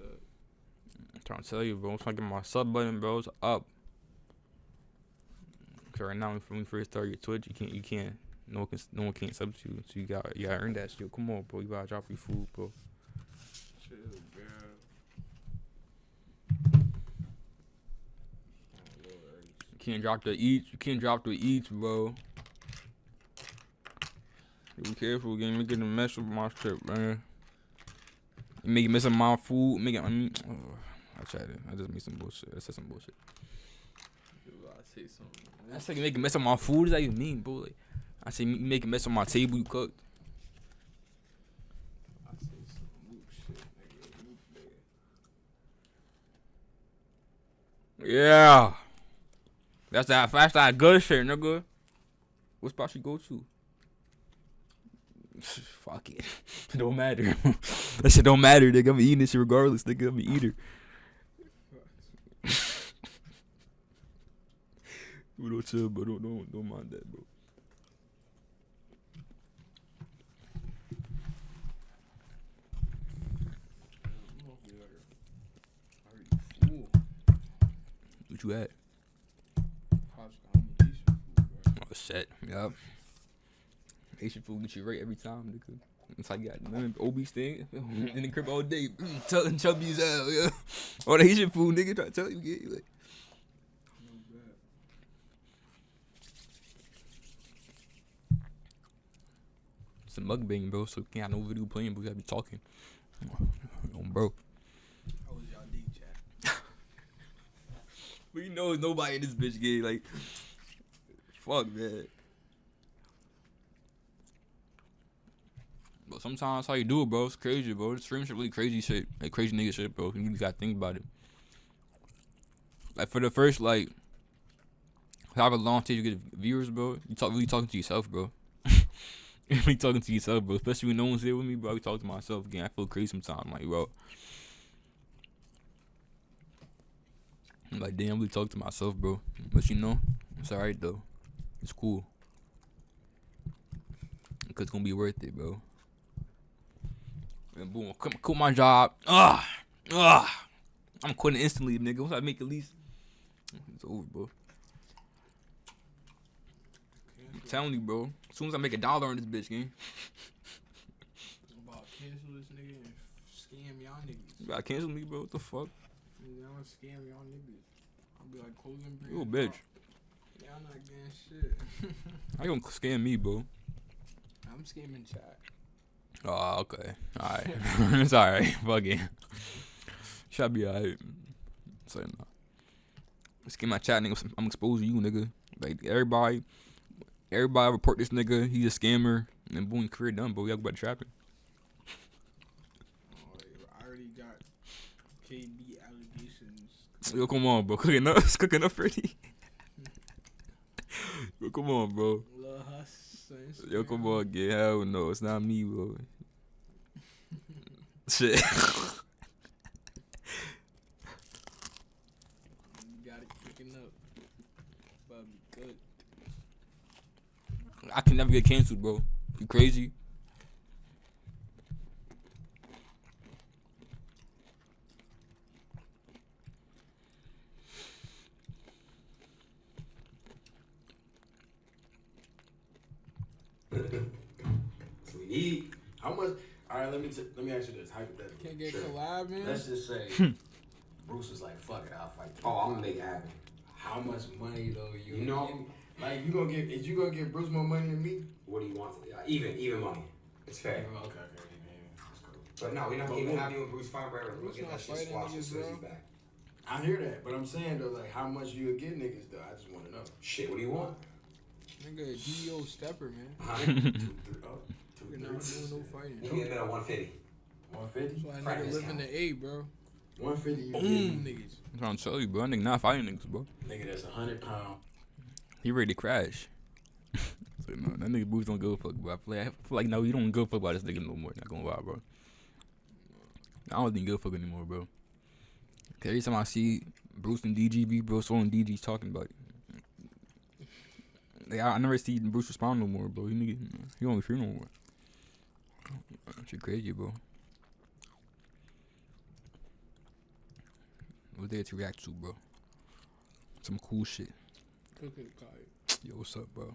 I'm trying to tell you, bro. I'm trying to get my sub button, bro. It's up. Cause right now, when we first start your Twitch, you can't. No one can sub to you. So you gotta earn that shit. Come on, bro. You gotta drop your food, bro. Chill, bro. You can't drop the eats. You can't drop the eats, bro. Be careful, gang. Making a mess with my shit, man. You make it mess up my food. I tried it. I just made some bullshit. I said some bullshit. I say something. I said you make it mess up my food. Is that you mean, bro? Like, I said you make it mess up my table you cooked. I say some whoop shit, nigga. Yeah. That's that good shit, nigga. What spot you go to? Fuck it. It don't matter. That shit don't matter, nigga. I'm eating this shit regardless, nigga. I'm an eater. We don't chill, but don't mind that, bro. What you at? Oh shit, yup. Asian food get you right every time, nigga. It's like you got none of obese thing in the crib all day, telling chubby as hell, yeah. All the Asian food, nigga, try to tell you, yeah, like. It's a mukbang, bro, so you can't have no video playing, but you gotta be talking. Bro. How was y'all D chat? But you know, nobody in this bitch game, like, fuck, man. But sometimes that's how you do it, bro. It's crazy, bro. This stream shit really crazy shit. Like, crazy nigga shit, bro. You really gotta think about it. Like, for the first, like, however long it takes you to get viewers, bro, you really talking to yourself, bro. You really talking to yourself, bro. Especially when no one's here with me, bro. I be talking to myself again. I feel crazy sometimes. Like, bro. I'm like, damn, I really talk to myself, bro. But you know, it's alright, though. It's cool. Because it's gonna be worth it, bro. And boom, quit my job. I'm quitting instantly, nigga. Once I make at least, it's over, bro. I'm telling you, bro. As soon as I make $1 on this bitch, gang. I'm about to cancel this nigga and scam y'all niggas. You gotta cancel me, bro. What the fuck? Y'all scam y'all niggas. I'll be like closing brand. You a bitch. Y'all not getting shit. How you gonna scam me, bro? I'm scamming chat. Oh, okay. Alright. It's alright. Fuck it. Should be alright. So, nah. Scam my chat, nigga. I'm exposing you, nigga. Like, everybody report this nigga. He's a scammer. And then boom, career done, bro. We gotta go back to trapping. I already got KB allegations. Yo, come on, bro. Cooking up. It's cooking up pretty. Yo, come on, bro. Lil Hus. Yo, come on, get hell no. It's not me, bro. Shit. You got it cooking up. It's about to be good. I can never get canceled, bro. You crazy? Sweetie, how much? All right, let me ask you this hypothetically. Can't get collab, man. Let's just say Bruce was like, "Fuck it, I'll fight." Oh, I'm gonna make it happen. How much money though? You know, like you gonna give? Is you gonna give Bruce more money than me? what do you want? Even money. It's fair. Okay, that's cool. But no, we're not But even what- having you and Bruce fight forever. We'll Bruce get not that shit fighting squashed niggas, as soon as bro. he's back. I hear that, but I'm saying though, like how much you get niggas though? I just want to know. Shit, what do you want? Nigga, DO stepper, man. 100? 2, 3, You're not doing no fighting. Give me a bit of 150. 150. That's why Fight nigga this live in count. the A, bro. 150. You Boom, get niggas. I'm trying to tell you, bro. That nigga not fighting niggas, bro. nigga that's 100 pounds. He ready to crash. So, no, that nigga Bruce don't give a fuck, bro. I feel like no, you don't give a fuck about this nigga no more. Not gonna lie, bro. I don't think give a fuck anymore, bro. Cause every time I see Bruce and DGB, bro, so on DG's talking about it. Like, I never see Bruce respond no more, bro. He don't fear no more. Shit crazy, bro. was there to react to, bro. Some cool shit. Cooking kite. Yo, what's up, bro?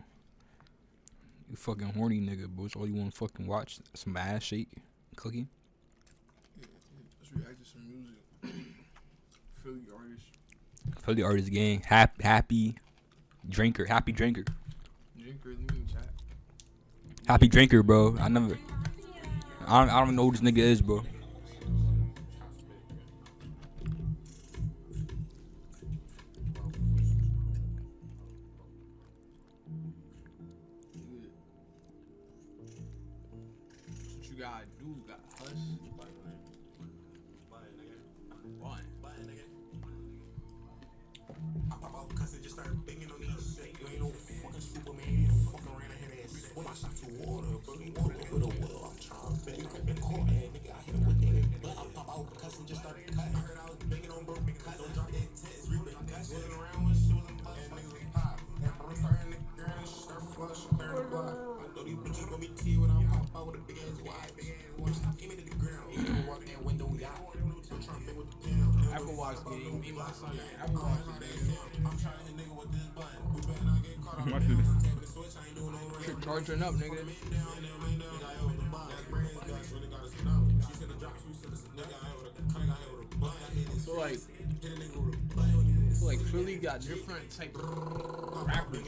You fucking horny nigga, bro. It's all you want to fucking watch. Some ass shake, cooking. Let's react to some music. Philly artist. Philly artist gang. Happy drinker. Happy drinker. Drinker, leave me in chat. Happy drinker, bro. I don't even know who this nigga is, bro. What you gotta do? You gotta hush. Apple Watch game. Me, my son. Apple Watch game. Shit charging up, nigga. So like Philly got different type of rappers.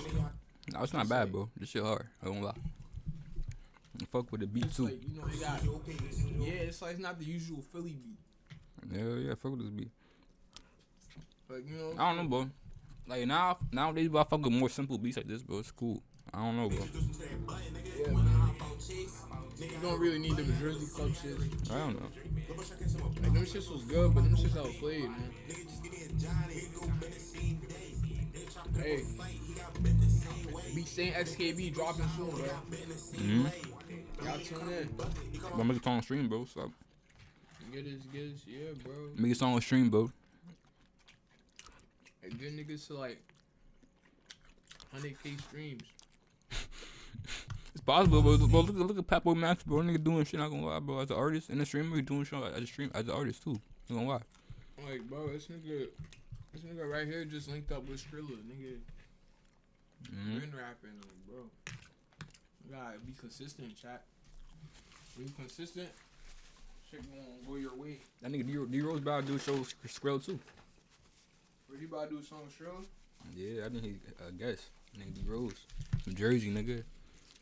No, it's not bad, bro. This shit hard. I don't lie. And fuck with the beat It's too. like, you know, they got, yeah, it's like it's not the usual Philly beat. Yeah, fuck with this beat. Like, you know, I don't know, bro. Like nowadays, bro, I fuck with more simple beats like this, bro. It's cool. I don't know, bro. yeah, man. You don't really need the Jersey Club shit. I don't know. Like, them shits was good, but them shits outplayed, man. Hey, be saying XKB dropping soon, bro. Y'all tune in. But make a song on stream, bro. Stop. Get his, yeah, bro. Make a song on stream, bro. Like, get niggas to like 100K streams. It's possible, bro. Look at Pat Boy Max, bro. Nigga doing shit. Not gonna lie, bro. As an artist and a streamer, he doing shit as an artist too. Not gonna lie. Like, bro, this nigga right here just linked up with Skrilla, nigga. Been rapping, like, bro. You gotta be consistent, chat. Be consistent. Shit gonna go your way. That nigga D-Rose about to do a show with Skrill too. What you about to do a song with Skrilla? Yeah, I think he, guess. Nigga D-Rose. From Jersey, nigga.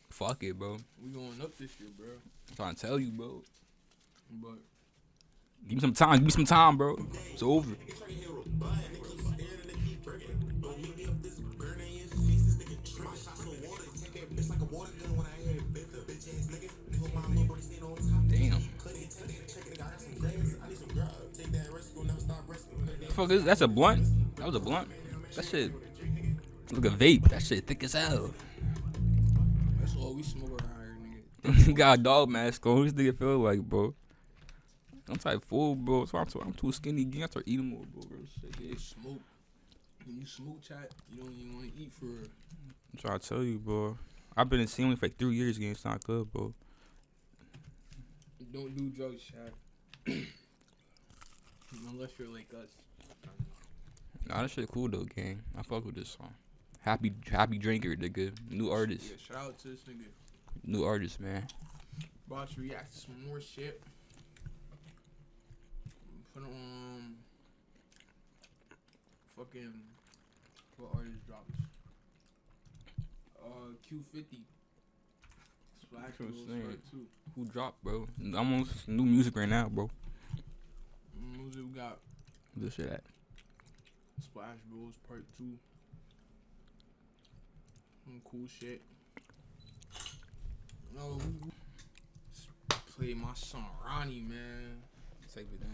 Fuck it, bro. We going up this year, bro. I'm trying to tell you, bro. But Give me some time. Give me some time, bro. It's over. Damn. Fuck is that's a blunt? That was a blunt. That shit look a vape. That shit thick as hell. that's all we smoke around here, nigga. Got a dog mask on. Who's nigga feel like, bro? I'm type full, bro. So I'm too skinny. I start eating more, bro. Shit, yeah. You smoke. When you smoke, chat, you don't even want to eat for real. I'm trying to tell you, bro. I've been in Sealing for like 3 years, gang. It's not good, bro. Don't do drugs, chat. Unless you're like us. Nah, that shit cool though, gang. I fuck with this song. Happy drinker, nigga. New artist. Yeah, shout out to this nigga. New artist, man. About to react to some more shit. Put on fucking what artist dropped? Q50. Splash That's what I'm Bros saying. Part 2. Who dropped, bro? I'm on some new music right now, bro. Music we got This shit at. Splash Bros Part 2. Some cool shit. No, play my son Ronnie, man. Take it down.